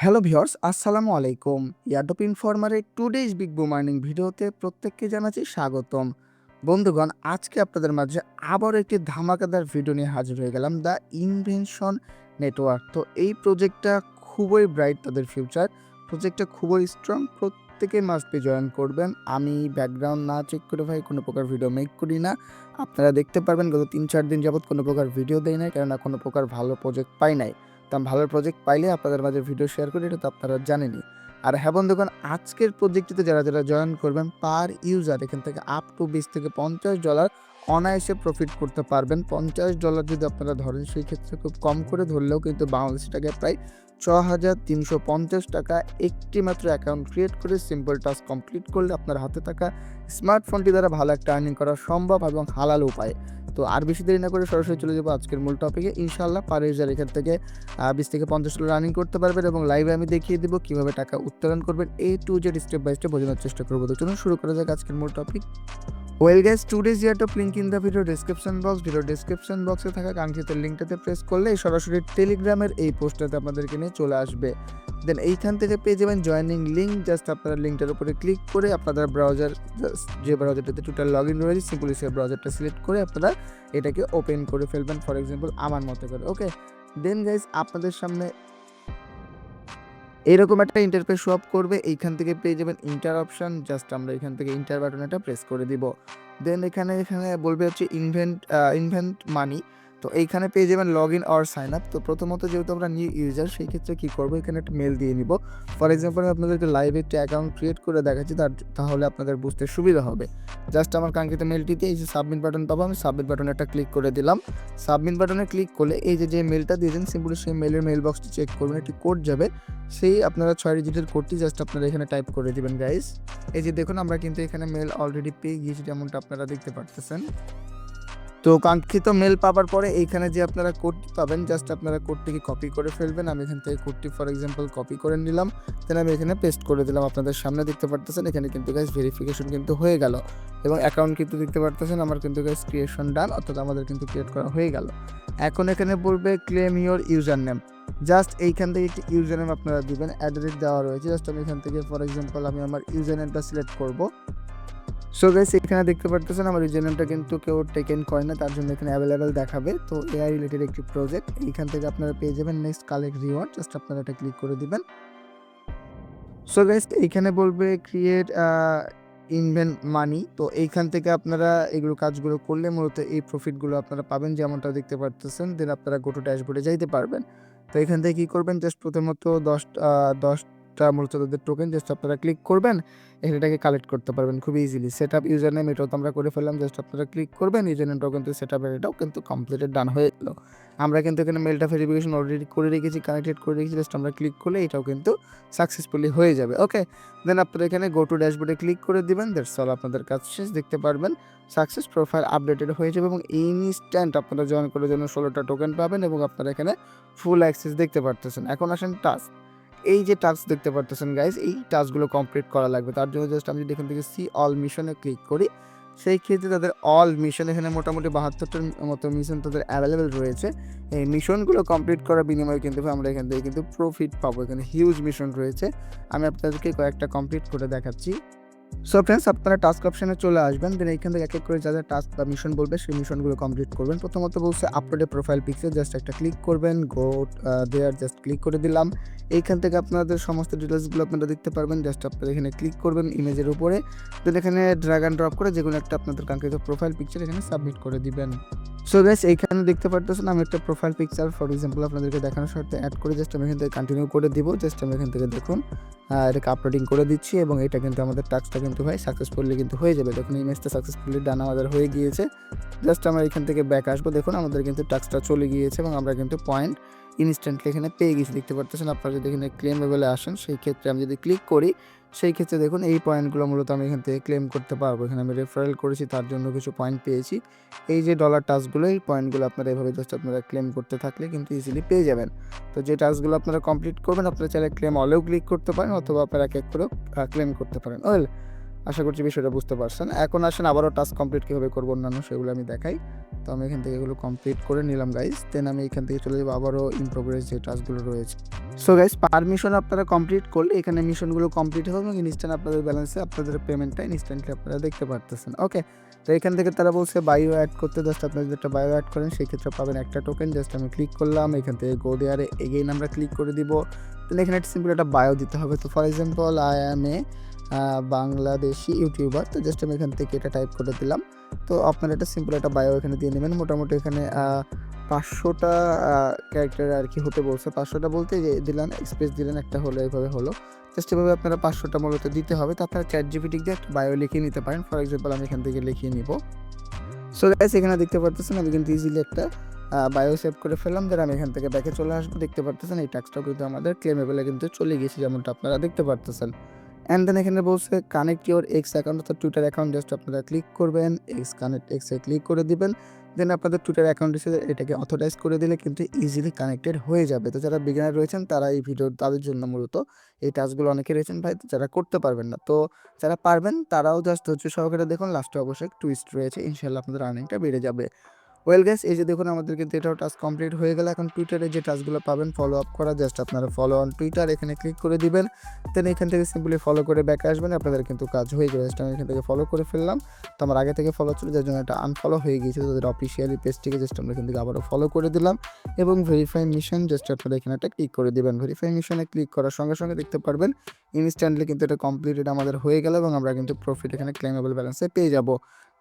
Hello viewers, আসসালামু আলাইকুম। ইয়ারডপ ইনফরমারের today's big broom earning ভিডিওতে প্রত্যেককে জানাচ্ছি স্বাগতম। বন্ধুগণ, আজকে আপনাদের মাঝে আবারও একটি ধামাকাদার ভিডিও নিয়ে হাজির হয়ে গেলাম, দ্য ইনভেনশন নেটওয়ার্ক। তো এই প্রজেক্টটা খুবই ব্রাইট, তাদের ফিউচার প্রজেক্টটা খুবই স্ট্রং, প্রত্যেকে মাস্ট বি জয়েন করবেন। আমি ব্যাকগ্রাউন্ড না চেক করে ভাই কোনো প্রকার ভিডিও মেক করি না। আপনারা দেখতে পারবেন গত ৩-৪ দিন যাবৎ কোনো প্রকার ভিডিও দেই নাই, কেননা কোনো প্রকার ভালো প্রজেক্ট পাই নাই। তো আমি ভালো প্রজেক্ট পাইলে আপনাদের মাঝে ভিডিও শেয়ার করি, এটা তো আপনারা জানেনই। আর হ্যাঁ বন্ধুগণ, আজকের প্রজেক্টটিতে যারা জয়েন করবেন পার ইউজার এখান থেকে আপ টু $20 থেকে $50 অনায়াসে প্রফিট করতে পারবেন। $50 যদি আপনারা ধরেন, সেই ক্ষেত্রে খুব কম করে ধরলেও কিন্তু বাংলাদেশি টাকায় প্রায় ৬,৩৫০ টাকা একটি মাত্র অ্যাকাউন্ট ক্রিয়েট করে সিম্পল টাস্ক কমপ্লিট করলে আপনার হাতে থাকা স্মার্টফোনটি দ্বারা ভালো একটা আর্নিং করা সম্ভব এবং হালাল উপায়। তো আর বেশি দেরি না করে সরাসরি চলে যাবো আজকের মূল টপিকে। ইনশাআল্লাহ পার ইউজার এখান থেকে $20 থেকে $50 আর্নিং করতে পারবেন এবং লাইভে আমি দেখিয়ে দেবো কীভাবে টাকা উত্তোলন করবেন। A to Z step by step বোঝানোর চেষ্টা করবো। তো চলুন শুরু করা যাক আজকের মূল topic. Well guys, today's airdrop link in the video description box. Video description বক্সে থাকা কাঙ্ক্ষিত লিঙ্কটাতে প্রেস করলে সরাসরি টেলিগ্রামের এই পোস্টটাতে আপনাদেরকে নিয়ে চলে আসবে। দেন এইখান থেকে পেয়ে যাবেন জয়েনিং লিঙ্ক। জাস্ট আপনারা লিঙ্কটার উপরে ক্লিক করে আপনাদের ব্রাউজার, যে ব্রাউজারটাতে টোটাল লগ ইন রয়েছে, সিম্পলি সেই ব্রাউজারটা সিলেক্ট করে আপনারা এটাকে ওপেন করে ফেলবেন, ফর এক্সাম্পল আমার মতো করে। ওকে, দেন গাইস আপনাদের সামনে এরকম একটা ইন্টারফেস শো আপ করবে। এইখান থেকে পেয়ে যাবেন ইন্টার অপশন। জাস্ট আমরা এখান থেকে ইন্টার বাটনটা প্রেস করে দিব। দেন এখানে বলবে হচ্ছে ইনভেন্ট মানি। তো এইখানে পেয়ে যাবেন log in or sign up. তো প্রথমত যেহেতু আমরা নিউ ইউজার, সেই ক্ষেত্রে কী করবো, এখানে একটা মেল দিয়ে নিব। ফর এক্সাম্পল আমি আপনাদেরকে লাইভে একটা অ্যাকাউন্ট ক্রিয়েট করে দেখাচ্ছি, তাহলে আপনাদের বুঝতে সুবিধা হবে। জাস্ট আমার কাঙ্ক্ষিত মেলটিতে এই যে সাবমিট বাটন পাবো, আমি সাবমিট বাটনে একটা ক্লিক করে দিলাম। সাবমিট বাটনে ক্লিক করলে এই যে মেলটা দিয়েছেন, সিম্পলি সেই মেলের মেল বক্সটি চেক করবেন, একটি কোড যাবে। সেই আপনারা 6 ডিজিটের কোডটি জাস্ট আপনারা এখানে টাইপ করে দিবেন গাইস। এই যে দেখুন, আমরা কিন্তু এখানে মেল অলরেডি পেয়ে গিয়েছি, যেমনটা আপনারা দেখতে পারতেছেন। তো কাঙ্ক্ষিত মেল পাওয়ার পরে এইখানে যে আপনারা কোডটি পাবেন, জাস্ট আপনারা কোডটিকে কপি করে ফেলবেন। আমি এখান থেকে কোডটি ফর এক্সাম্পল কপি করে নিলাম। দেন আমি এখানে পেস্ট করে দিলাম। আপনাদের সামনে দেখতে পারতেছেন এখানে কিন্তু গাইস ভেরিফিকেশন কিন্তু হয়ে গেল এবং অ্যাকাউন্ট কিন্তু দেখতে পারতেছেন আমার কিন্তু গাইস ক্রিয়েশন ডান, অর্থাৎ আমাদের কিন্তু ক্রিয়েট করা হয়ে গেল। এখন এখানে বলবে claim your user name. Just এইখান থেকে একটি ইউজার নেম আপনারা দিবেন, অ্যাড্রেস দেওয়া রয়েছে। জাস্ট আমি এখান থেকে ফর এক্সাম্পল আমি আমার ইউজার নেমটা সিলেক্ট করব। সো গাইস এখানে দেখতে পারতেছেন আমার ইউজার নেমটা কিন্তু কেউ টেকেন করে না, তার জন্য এখানে অ্যাভেলেবেল দেখাবে। তো এআই রিলেটেড একটি প্রজেক্ট, এইখান থেকে আপনারা পেয়ে যাবেন নেক্সট কালেক্ট রিওয়ার্ড। জাস্ট আপনারা এটা ক্লিক করে দিবেন। সো গাইস এইখানে বলবে ক্রিয়েট ইনভেন্ট মানি। তো এইখান থেকে আপনারা এগুলো কাজগুলো করলে মূলত এই প্রফিটগুলো আপনারা পাবেন, যেমনটা দেখতে পারতেছেন। দেন আপনারা গো টু ড্যাশবোর্ডে যাইতে পারবেন। তো এখান থেকে কী করবেন, জাস্ট প্রথমত 10টা মূলত তাদের টোকেন জাস্ট আপনারা ক্লিক করবেন, এটাকে কালেক্ট করতে পারবেন খুব easily. Set up user name, এটাও তো আমরা করে ফেললাম। জাস্ট আপনারা ক্লিক করবেন, ইউজার নেমটাও কিন্তু সেট আপের এটাও কিন্তু কমপ্লিটেড ডান হয়ে গেল। আমরা কিন্তু এখানে মেলটা ভেরিফিকেশন অলরেডি করে রেখেছি, কানেক্টেড করে রেখেছি। জাস্ট আমরা ক্লিক করলে এটাও কিন্তু সাকসেসফুলি হয়ে যাবে। ওকে, দেন আপনারা এখানে গো টু ড্যাশবোর্ডে ক্লিক করে দিবেন। দ্যাটস অল, আপনাদের কাজ শেষ। দেখতে পারবেন সাকসেস প্রোফাইল আপডেটেড হয়ে যাবে এবং ইনস্ট্যান্ট আপনারা জয়েন করার জন্য 16টা টোকেন পাবেন এবং আপনারা এখানে ফুল অ্যাক্সেস দেখতে পারতেছেন। এখন আসেন টাস্ক। এই যে টাস্ক দেখতে পারতেছেন গাইজ, এই টাস্কগুলো কমপ্লিট করা লাগবে। তার জন্য জাস্ট আমি যদি এখান থেকে সি অল মিশনে ক্লিক করি, সেই ক্ষেত্রে তাদের অল মিশন এখানে মোটামুটি 72টার মতো মিশন তাদের অ্যাভেলেবেল রয়েছে। এই মিশনগুলো কমপ্লিট করার বিনিময়ে কিন্তু আমরা এখান থেকে কিন্তু প্রফিট পাবো। এখানে হিউজ মিশন রয়েছে, আমি আপনাদেরকে কয়েকটা কমপ্লিট করে দেখাচ্ছি। সো ফ্রেন্ডস, আপনারা টাস্ক অপশনে চলে আসবেন। দেন এইখান থেকে এক এক করে যা টাস্ক বা মিশন বলবে সেই মিশনগুলো কমপ্লিট করবেন। প্রথমত বলছে আপলোড এ প্রোফাইল পিকচার, জাস্ট একটা ক্লিক করবেন, গো দেয়ার, জাস্ট ক্লিক করে দিলাম। এইখান থেকে আপনাদের সমস্ত ডিটেলসগুলো আপনারা দেখতে পারবেন। জাস্ট আপনারা এখানে ক্লিক করবেন ইমেজের উপরে, দেন এখানে ড্র্যাগ অ্যান্ড ড্রপ করে যে কোনো একটা আপনাদের কাঙ্ক্ষিত প্রোফাইল পিকচার এখানে সাবমিট করে দিবেন। সো গাইস এইখানে দেখতে পারতেছেন আমি একটা প্রোফাইল পিকচার ফর এক্সাম্পল আপনাদেরকে দেখানোর সাথে অ্যাড করে জাস্ট আমি এখান থেকে কন্টিনিউ করে দিব। জাস্ট আমি এখান থেকে দেখুন এটাকে আপলোডিং করে দিচ্ছি এবং এটা কিন্তু আমাদের টাস্কটা কিন্তু ভাই সাকসেসফুলি কিন্তু হয়ে যাবে। দেখুন ইমেজটা সাকসেসফুলি ডান আমাদের হয়ে গিয়েছে। জাস্ট আমরা এখান থেকে ব্যাক আসবো, দেখুন আমাদের কিন্তু টাস্কটা চলে গিয়েছে এবং আমরা কিন্তু পয়েন্ট ইনস্ট্যান্টলি এখানে পেয়ে গেছি। দেখতে পারতেছেন, আপনারা যদি এখানে ক্লেম লেভেলে আসেন, সেই ক্ষেত্রে আমি যদি ক্লিক করি, সেই ক্ষেত্রে দেখুন এই পয়েন্টগুলো মূলত আমি এখান থেকে ক্লেম করতে পারবো। এখানে আমি রেফারেল করেছি, তার জন্য কিছু পয়েন্ট পেয়েছি। এই যে ডলার টাস্কগুলো, এই পয়েন্টগুলো আপনারা এভাবে জাস্ট আপনারা ক্লেম করতে থাকলে কিন্তু ইজিলি পেয়ে যাবেন। তো যে টাস্কগুলো আপনারা কমপ্লিট করবেন, আপনারা চাইলে ক্লেম অলেও ক্লিক করতে পারেন অথবা আপনারা এক এক করেও ক্লেম করতে পারেন। ওয়েল আশা করছি বিষয়টা বুঝতে পারছেন। এখন আসেন আবারও টাস্ক কমপ্লিট কীভাবে করবো অন্যান্য সেগুলো আমি দেখাই। তো আমি এখান থেকে এগুলো কমপ্লিট করে নিলাম গাইস। দেন আমি এখান থেকে চলে যাবো আবারও ইন প্রোগ্রেস যে টাস্কগুলো রয়েছে। সো গাইস পারমিশন আপনারা কমপ্লিট করলে এখানে মিশনগুলো কমপ্লিট হবে এবং ইনস্ট্যান্ট আপনাদের ব্যালেন্সে আপনাদের পেমেন্টটা ইনস্ট্যান্টলি আপনারা দেখতে পারতেছেন। ওকে, তো এখান থেকে তারা বলছে বায়ো অ্যাড করতে, জাস্ট আপনারা যদি একটা বায়ো অ্যাড করেন সেই ক্ষেত্রে পাবেন একটা টোকেন। জাস্ট আমি ক্লিক করলাম, এখান থেকে গো দেয়ারে এগেইন আমরা ক্লিক করে দিব। দেন এখানে একটা সিম্পল একটা বায়ো দিতে হবে। তো for example I am A Bangladeshi YouTuber. তো জাস্ট আমি এখান থেকে এটা টাইপ করে দিলাম। তো আপনারা একটা সিম্পল একটা বায়ো এখানে দিয়ে নেবেন। মোটামুটি এখানে 500টা ক্যারেক্টার আর কি হতে বলছে। 500টা বলতে যে দিলেন স্পেস দিলেন একটা হলো, এভাবে হলো। জাস্ট এভাবে আপনারা 500টা মূলত দিতে হবে। তো আপনারা ChatGPT দিয়ে একটা বায়ো লিখে নিতে পারেন। ফর এক্সাম্পল আমি এখান থেকে লিখিয়ে নিব। সো গাইস এখানে দেখতে পারতেছেন আমি কিন্তু ইজিলি একটা বায়ো সেভ করে ফেললাম। দেন আমি এখান থেকে ব্যাকে চলে আসবো। দেখতে পারতেছেন এই টাস্কটাও কিন্তু আমাদের ক্লেমেবলে কিন্তু চলে গেছে, যেমনটা আপনারা দেখতে পারতেছেন। অ্যান্ড দেন এখানে বলছে কানেক্ট ইউর এক্স অ্যাকাউন্ট, অর্থাৎ টুইটার অ্যাকাউন্ট। জাস্ট আপনারা ক্লিক করবেন, কানেক্ট এক্সে ক্লিক করে দিবেন। দেন আপনাদের টুইটার অ্যাকাউন্ট হিসেবে এটাকে অথরাইজ করে দিলে কিন্তু ইজিলি কানেক্টেড হয়ে যাবে। তো যারা বিগিনার রয়েছেন তারা এই ভিডিও তাদের জন্য মূলত এই টাস্কগুলো অনেকে রয়েছেন ভাই যারা করতে পারবেন না। তো যারা পারবেন তারাও জাস্ট ধৈর্য সহকারে দেখুন, লাস্টে অবশ্যই টুইস্ট রয়েছে, ইনশাল্লাহ আপনাদের আর্নিংটা বেড়ে যাবে। ওয়েল গাইস এই যে দেখুন আমাদের কিন্তু এটাও টাস্ক কমপ্লিট হয়ে গেল। এখন টুইটারে যে টাস্কগুলো পাবেন ফলো আপ করা, জাস্ট আপনারা ফলো অন টুইটার এখানে ক্লিক করে দিবেন। দেন এখান থেকে সিম্পলি ফলো করে ব্যাকে আসবেন, আপনাদের কিন্তু কাজ হয়ে যাবে। জাস্ট আমি এখান থেকে ফলো করে ফেললাম। তো আমার আগে থেকে ফলো ছিল, যার জন্য এটা আনফলো হয়ে গিয়েছে। তাদের অফিসিয়ালি পেজটিকে জাস্ট আমরা এখান থেকে আবারও ফলো করে দিলাম এবং ভেরিফাই মিশন জাস্ট আপনারা এখানে একটা ক্লিক করে দিবেন। ভেরিফাই মিশনে ক্লিক করার সঙ্গে সঙ্গে দেখতে পারবেন ইনস্ট্যান্টলি কিন্তু এটা কমপ্লিটেড আমাদের হয়ে গেল এবং আমরা কিন্তু প্রফিট এখানে ক্লেমেবল ব্যালেন্সে পেয়ে যাব।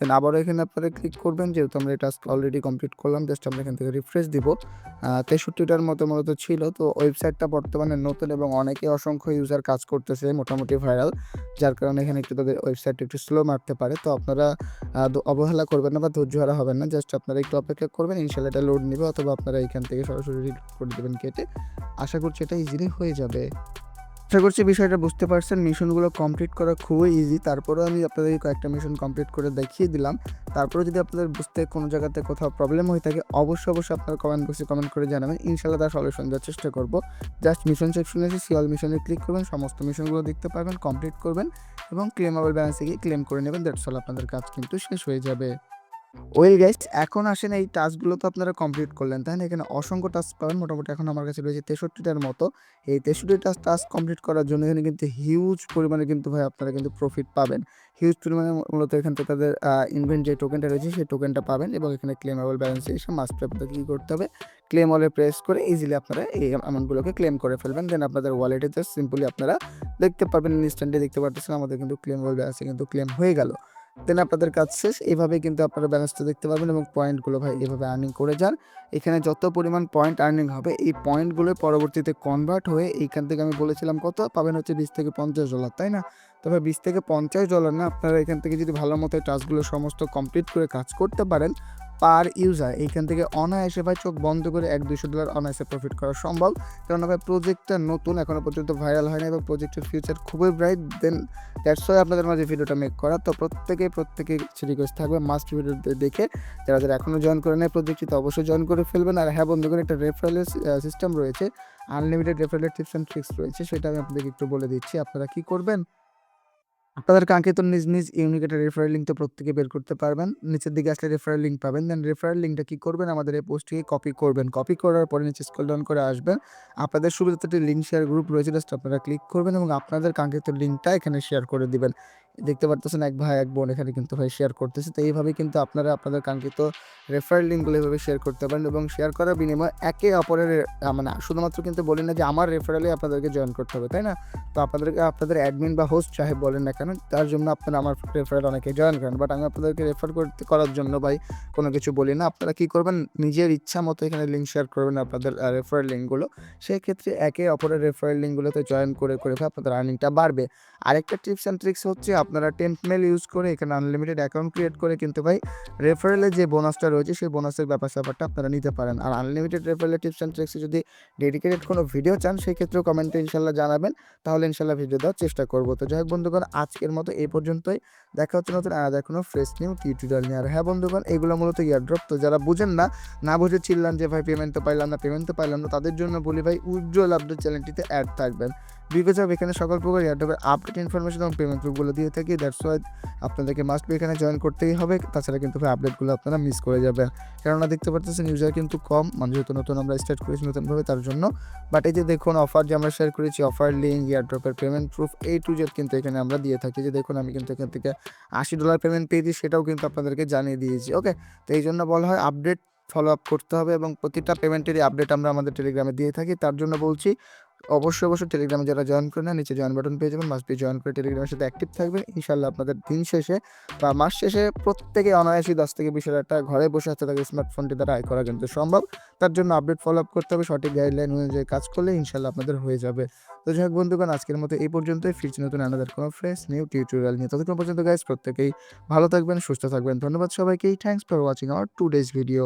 দেন আবারও এখানে আপনারা ক্লিক করবেন, যেহেতু আমরা এই টাস্ক অলরেডি কমপ্লিট করলাম। জাস্ট আমরা এখান থেকে রিফ্রেশ দিব। 63টার মতো মূলত ছিল। তো ওয়েবসাইটটা বর্তমানে নতুন এবং অনেকে অসংখ্য ইউজার কাজ করতেছে, মোটামুটি ভাইরাল, যার কারণে এখানে একটু তাদের ওয়েবসাইটটা একটু স্লো মারতে পারে। তো আপনারা অবহেলা করবেন না বা ধৈর্য হারা হবেন না, জাস্ট আপনারা একটু অপেক্ষা করবেন, ইনশাল্লাহ এটা লোড নেবে, অথবা আপনারা এখান থেকে সরাসরি রিলোড করে দেবেন কেটে। আশা করছি এটা ইজিলি হয়ে যাবে। আশা করছি বিষয়টা বুঝতে পারছেন। মিশনগুলো কমপ্লিট করা খুবই ইজি। তারপরেও আমি আপনাদেরকে কয়েকটা মিশন কমপ্লিট করে দেখিয়ে দিলাম। তারপরেও যদি আপনাদের বুঝতে কোনো জায়গাতে কোথাও প্রবলেম হয়ে থাকে অবশ্যই আপনারা কমেন্ট বক্সে কমেন্ট করে জানাবেন, ইনশাল্লাহ তার সলিউশন দেওয়ার চেষ্টা করব। জাস্ট মিশন সেকশনে এসে সি অল মিশনে ক্লিক করবেন, সমস্ত মিশনগুলো দেখতে পারবেন, কমপ্লিট করবেন এবং ক্লেমেবল ব্যালেন্সে গিয়ে ক্লেম করে নেবেন। দ্যাটস অল, আপনাদের কাজ কিন্তু শেষ হয়ে যাবে। ওয়েল গাইস এখন আসেন এই টাস্কগুলো তো আপনারা কমপ্লিট করলেন, তাই না? এখানে অসংখ্য টাস্ক পাবেন, মোটামুটি এখন আমার কাছে রয়েছে 63টার মতো। এই 63টা টাস্ক কমপ্লিট করার জন্য এখানে কিন্তু হিউজ পরিমাণে কিন্তু ভাই আপনারা কিন্তু প্রফিট পাবেন। হিউজ পরিমাণে মূলত এখান থেকে তাদের ইনভেন্ট যে টোকেনটা রয়েছে সেই টোকেনটা পাবেন এবং এখানে ক্লেমেবল ব্যালেন্সে এসে মাস্ট আপনাদের কী করতে হবে, ক্লেম অলে প্রেস করে ইজিলি আপনারা এই অ্যামাউন্টগুলোকে ক্লেম করে ফেলবেন। দেন আপনাদের ওয়ালেটে জাস্ট সিম্পলি আপনারা দেখতে পারবেন, ইনস্ট্যান্টলি দেখতে পারতেছেন আমাদের কিন্তু ক্লেমেবল ব্যালেন্সে কিন্তু ক্লেম হয়ে গেল। দেন আপনাদের কাজ শেষ। এভাবে কিন্তু আপনারা ব্যালেন্সটা দেখতে পারবেন এবং পয়েন্টগুলো ভাই এভাবে আর্নিং করে যান। এখানে যত পরিমাণ পয়েন্ট আর্নিং হবে এই পয়েন্টগুলো পরবর্তীতে কনভার্ট হয়ে এইখান থেকে আমি বলেছিলাম কত পাবেন, হচ্ছে $20 থেকে $50, তাই না? তবে $20 থেকে $50 না, আপনারা এখান থেকে যদি ভালো মতো টাস্কগুলো সমস্ত কমপ্লিট করে কাজ করতে পারেন পার ইউজার এইখান থেকে অনায়াসে ভাই চোখ বন্ধ করে $100-200 অনায়াসে প্রফিট করা সম্ভব। কারণ ভাই প্রজেক্টটা নতুন, এখনও পর্যন্ত ভাইরাল হয় না এবং প্রজেক্টের ফিউচার খুবই ব্রাইট। দেন দ্যাটস ওয়াই আপনাদের মাঝে ভিডিওটা মেক করা। তো প্রত্যেকে রিকোয়েস্ট থাকবে মাস্ট ভিডিও দেখে যারা এখনও জয়েন করে নেয় প্রজেক্টটিতে অবশ্যই জয়েন করে ফেলবেন। আর হ্যাঁ বন্ধুগণ, একটা রেফারেলের সিস্টেম রয়েছে, আনলিমিটেড রেফারেলের টিপস অ্যান্ড ট্রিক্স রয়েছে, সেটা আমি আপনাদেরকে একটু বলে দিচ্ছি। আপনারা কী করবেন, আপনাদের কাঙ্ক্ষিত নিজ ইউনিক একটা রেফারেল লিঙ্ক তো প্রত্যেকে বের করতে পারবেন। নিচের দিকে আসলে রেফারেল লিঙ্ক পাবেন। দেন রেফারেল লিঙ্কটা কী করবেন, আমাদের এই পোস্টটিকে কপি করবেন। কপি করার পরে নিচে স্ক্রল ডাউন করে আসবেন। আপনাদের সুবিধাতে একটি লিঙ্ক শেয়ার গ্রুপ রয়েছে, জাস্ট আপনারা ক্লিক করবেন এবং আপনাদের কাঙ্ক্ষিত লিঙ্কটা এখানে শেয়ার করে দিবেন। দেখতে পারতেছেন এক ভাই এক বোন এখানে কিন্তু ভাই শেয়ার করতেছে। তো এইভাবেই কিন্তু আপনারা আপনাদের কাঙ্ক্ষিত রেফারেল লিঙ্কগুলো এভাবে শেয়ার করতে পারেন এবং শেয়ার করার বিনিময়ে একে অপরের মানে শুধুমাত্র কিন্তু বলি না যে আমার রেফারেলে আপনাদেরকে জয়েন করতে হবে, তাই না? তো আপনাদের অ্যাডমিন বা হোস্ট সাহেব বলেন না কেন, তার জন্য আপনারা আমার রেফারেল অনেকে জয়েন করেন, বাট আমি আপনাদেরকে রেফার করার জন্য ভাই কোনো কিছু বলি না। আপনারা কী করবেন, নিজের ইচ্ছা মতো এখানে লিঙ্ক শেয়ার করবেন আপনাদের রেফারেল লিঙ্কগুলো। সেক্ষেত্রে একে অপরের রেফারেল লিঙ্কগুলোতে জয়েন করে আপনাদের আর্নিংটা বাড়বে। আরেকটা টিপস অ্যান্ড ট্রিক্স হচ্ছে আপনারা টেম্পমেল ইউজ করে এখানে আনলিমিটেড অ্যাকাউন্ট ক্রিয়েট করে কিন্তু ভাই রেফারেলের যে বোনাসটা রয়েছে সেই বোনাসের ব্যাপারটা আপনারা নিতে পারেন। আর আনলিমিটেড রেফারেলের টিপস অ্যান্ড ট্রিক্সে যদি ডেডিকেটেড কোনো ভিডিও চান সেই ক্ষেত্রেও কমেন্টে ইনশাল্লাহ জানাবেন, তাহলে ইনশাল্লাহ ভিডিও দেওয়ার চেষ্টা করবো। তো যাই হোক বন্ধুগণ, আজকের মতো এই পর্যন্তই। দেখা হচ্ছে নতুন আলাদা কোনো ফ্রেশ নিউ টিউটোরিয়াল নিয়ে। আর হ্যাঁ বন্ধুগণ, এগুলো মূলত ইয়ারড্রপ। তো যারা বুঝেন না বুঝে চিল্লান যে ভাই পেমেন্ট তো পাইলাম না, তাদের জন্য বলি ভাই উজ্জ্বল আপডেট চ্যানেলটিতে অ্যাড থাকবেন। বিকজ অফ এখানে সকল প্রকার এয়ারড্রপের আপডেট ইনফরমেশন এবং পেমেন্ট প্রুফগুলো দিয়ে থাকি। দ্যাটস ওয়াই আপনাদেরকে মাস্ট বি এখানে জয়েন করতেই হবে। তাছাড়া কিন্তু ভাই আপডেটগুলো আপনারা মিস করে যাবেন। কেননা দেখতে পারতেছেন ইউজার কিন্তু কম, মানে যেহেতু নতুন আমরা স্টার্ট করেছি নতুনভাবে তার জন্য। বাট এই যে দেখুন অফার যে আমরা শেয়ার করেছি, অফার লিঙ্ক, এয়ারড্রপের payment proof A to Z কিন্তু এখানে আমরা দিয়ে থাকি। যে দেখুন আমি কিন্তু এখান থেকে $80 পেমেন্ট পেয়েছি, সেটাও কিন্তু আপনাদেরকে জানিয়ে দিয়েছি। ওকে? তো এই জন্য বলা হয় আপডেট ফলো আপ করতে হবে এবং প্রতিটা পেমেন্টেরই আপডেট আমরা আমাদের টেলিগ্রামে দিয়ে থাকি। তার জন্য বলছি অবশ্যই টেলিগ্রামে যারা জয়েন করে না, নিচে জয়েন বাটন পেয়ে যাবেন। মাস্ট বি জয়েন করে টেলিগ্রামের সাথে অ্যাক্টিভ থাকবেন। ইনশাআল্লাহ আপনাদের দিন শেষে বা মাস শেষে প্রত্যেকে অনায়াসই 10 থেকে 20,000 টাকা ঘরে বসে হাতে থাকা স্মার্টফোনটি দ্বারা আয় করা কিন্তু সম্ভব। তার জন্য আপডেট ফলো আপ করতে হবে। সঠিক গাইডলাইন অনুযায়ী কাজ করলে ইনশাআল্লাহ আপনাদের হয়ে যাবে। তো যাই হোক বন্ধুগণ, আজকের মতো এই পর্যন্তই। ফিরছি নতুন আনাদার কোনো ফ্রেশ নিউ টিউটোরিয়াল নিয়ে। ততক্ষণ পর্যন্ত গাইস প্রত্যেকেই ভালো থাকবেন, সুস্থ থাকবেন। ধন্যবাদ সবাইকেই। Thanks for watching hour today's video.